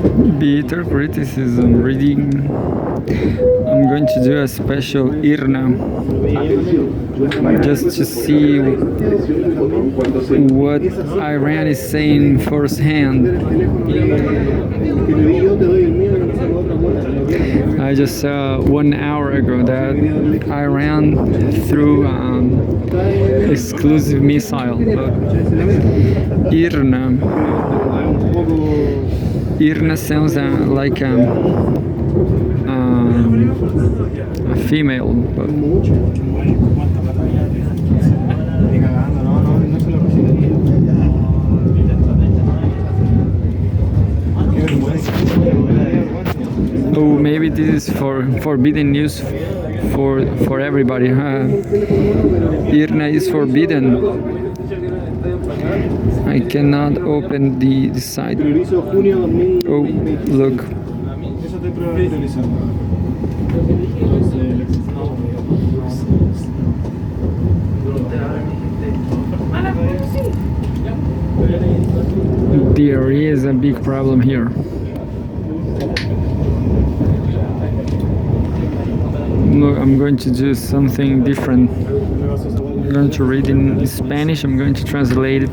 Bitter criticism reading. I'm going to do a special IRNA just to see what Iran is saying firsthand. I just saw 1 hour ago that Iran threw exclusive missile, but IRNA sounds like a female, but oh, maybe this is for forbidden news for everybody. IRNA is forbidden. I cannot open the site. Oh, look. There is a big problem here. Look, I'm going to do something different. I'm going to read in Spanish. I'm going to translate it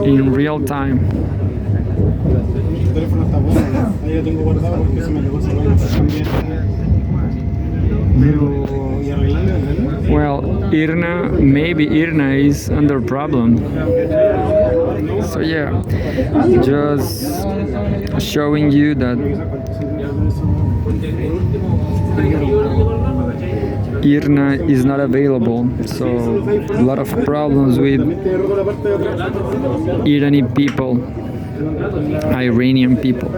in real time. Well, maybe IRNA is under problem. So yeah, just showing you that IRNA is not available, so a lot of problems with Iranian people, Iranian people.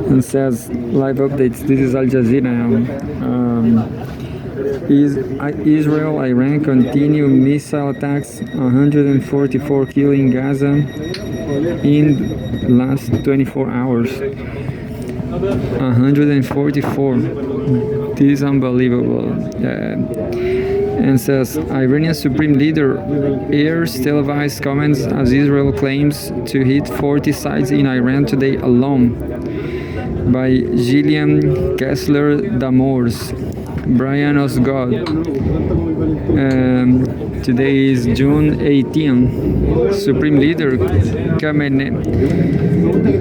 And says live updates. This is Al Jazeera. Israel, Iran continue missile attacks. 144 killed in Gaza in last 24 hours. 144. This is unbelievable. And says Iranian Supreme Leader airs televised comments as Israel claims to hit 40 sites in Iran today alone. By Gillian Kessler Damors, Brian Osgood. Today is June 18. Supreme Leader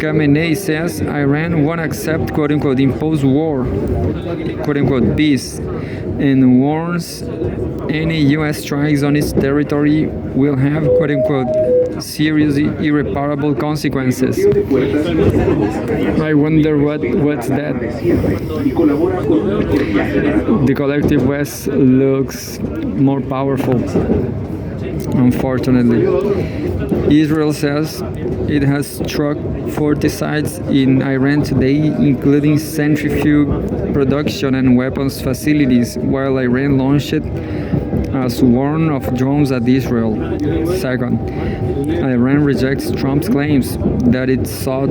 Khamenei says Iran won't accept quote-unquote imposed war, quote-unquote peace, and warns any U.S. strikes on its territory will have quote-unquote serious irreparable consequences. I wonder what's that. The collective West looks more powerful, unfortunately. Israel says it has struck 40 sites in Iran today, including centrifuge production and weapons facilities, while Iran launched a swarm of drones at Israel. Second, Iran rejects Trump's claims that it sought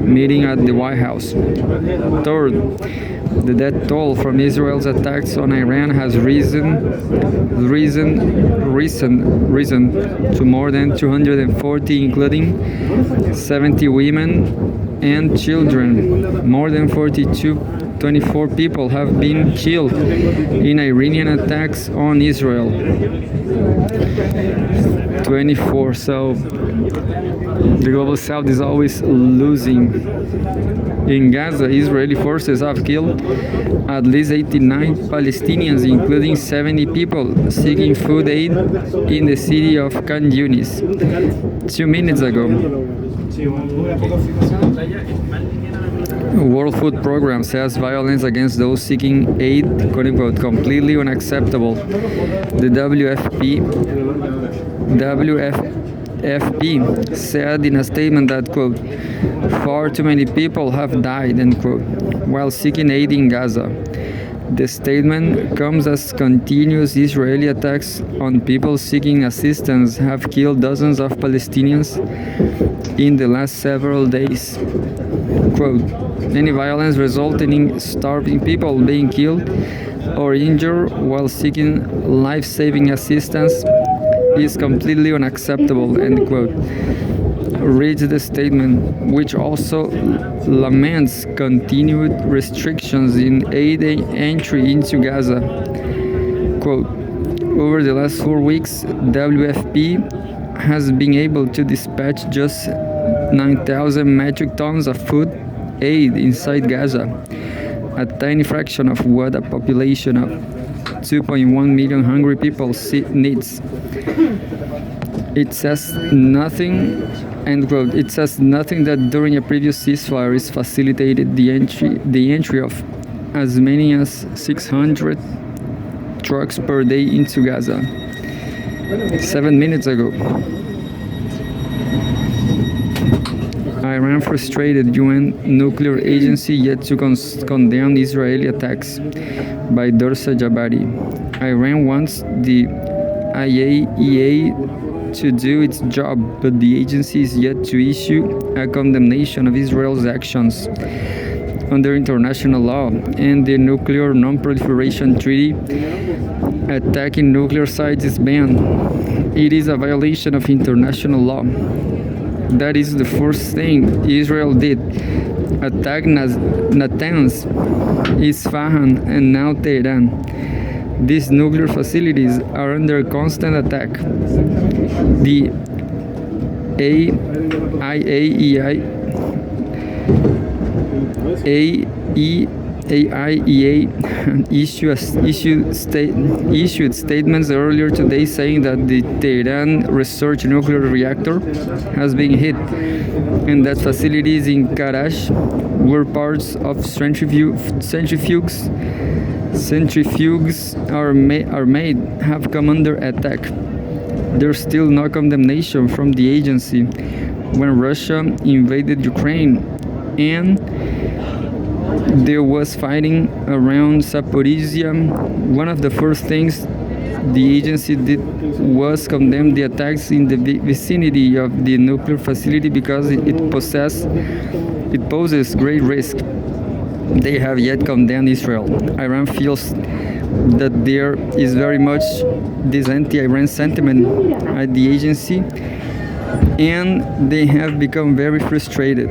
meeting at the White House. Third, the death toll from Israel's attacks on Iran has risen to more than 240, including 70 women and children. More than 24 people have been killed in Iranian attacks on Israel. 24. So the global south is always losing. In Gaza, Israeli forces have killed at least 89 Palestinians, including 70 people seeking food aid in the city of Khan Yunis 2 minutes ago. World Food Program says violence against those seeking aid, quote-unquote, completely unacceptable. The WFP said in a statement that, quote, far too many people have died, end quote, while seeking aid in Gaza. The statement comes as continuous Israeli attacks on people seeking assistance have killed dozens of Palestinians in the last several days. Quote, any violence resulting in starving people being killed or injured while seeking life-saving assistance is completely unacceptable, end quote. Reads the statement, which also laments continued restrictions in aid entry into Gaza. Quote, over the last 4 weeks, WFP has been able to dispatch just 9,000 metric tons of food aid inside Gaza, a tiny fraction of what a population of 2.1 million hungry people needs. It says nothing, end quote. It says nothing that during a previous ceasefire is facilitated the entry of as many as 600 trucks per day into Gaza. 7 minutes ago, Iran frustrated UN nuclear agency yet to condemn Israeli attacks by Dorsa Jabari. Iran wants the IAEA to do its job, but the agency is yet to issue a condemnation of Israel's actions. Under international law and the Nuclear Non-Proliferation Treaty, attacking nuclear sites is banned. It is a violation of international law. That is the first thing Israel did. Attack Natanz, Isfahan, and now Tehran. These nuclear facilities are under constant attack. The IAEA issued statements earlier today saying that the Tehran research nuclear reactor has been hit and that facilities in Karash where parts of centrifuges are made have come under attack. There's still no condemnation from the agency. When Russia invaded Ukraine and there was fighting around Zaporizhia, one of the first things the agency did was condemn the attacks in the vicinity of the nuclear facility because it poses great risk. They have yet condemned Israel. Iran feels that there is very much this anti-Iran sentiment at the agency, and they have become very frustrated.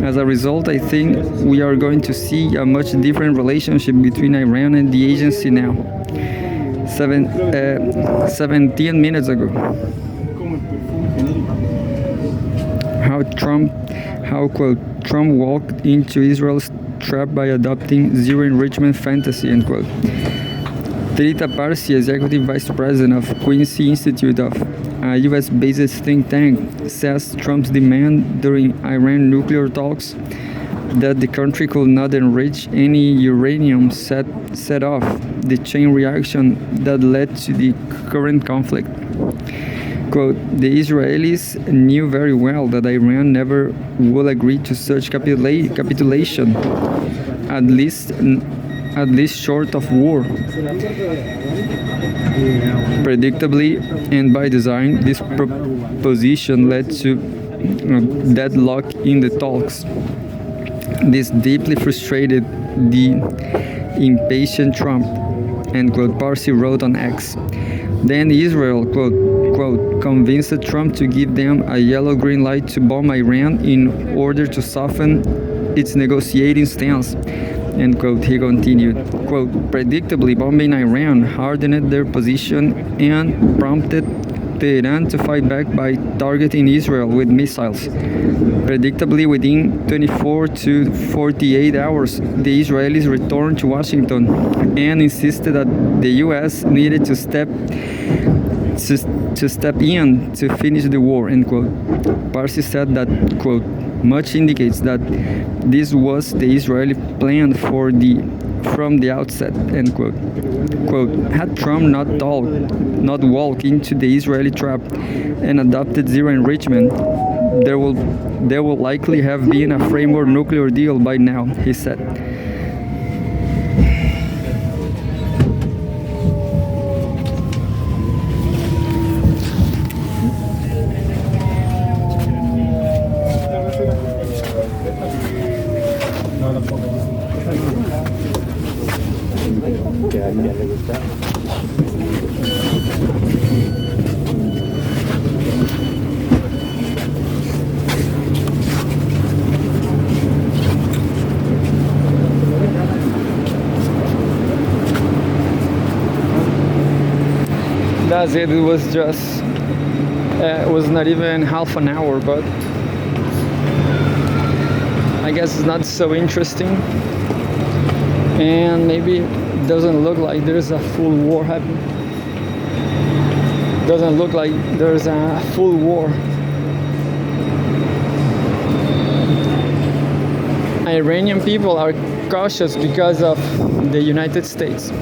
As a result, I think we are going to see a much different relationship between Iran and the agency now. 17 minutes ago. Trump walked into Israel's trap by adopting zero enrichment fantasy, end quote. Trita Parsi, executive vice president of Quincy Institute of a U.S.-based think tank, says Trump's demand during Iran nuclear talks that the country could not enrich any uranium set off the chain reaction that led to the current conflict. Quote, the Israelis knew very well that Iran never would agree to such capitulation, at least short of war. Predictably and by design, this proposition led to deadlock in the talks. This deeply frustrated the impatient Trump, end quote, Parsi wrote on X. Then Israel, quote, convinced Trump to give them a yellow-green light to bomb Iran in order to soften its negotiating stance, end quote. He continued, quote, predictably bombing Iran hardened their position and prompted Tehran to fight back by targeting Israel with missiles. Predictably, within 24 to 48 hours, the Israelis returned to Washington and insisted that the U.S. needed to step in to finish the war, end quote. Parsi said that, quote, much indicates that this was the Israeli plan from the outset, end quote. Quote, had Trump not walked into the Israeli trap and adopted zero enrichment, there will likely have been a framework nuclear deal by now, he said. That's it. It was just it was not even half an hour, but I guess it's not so interesting, and maybe it doesn't look like there's a full war happening. Doesn't look like there's a full war. Iranian people are cautious because of the United States.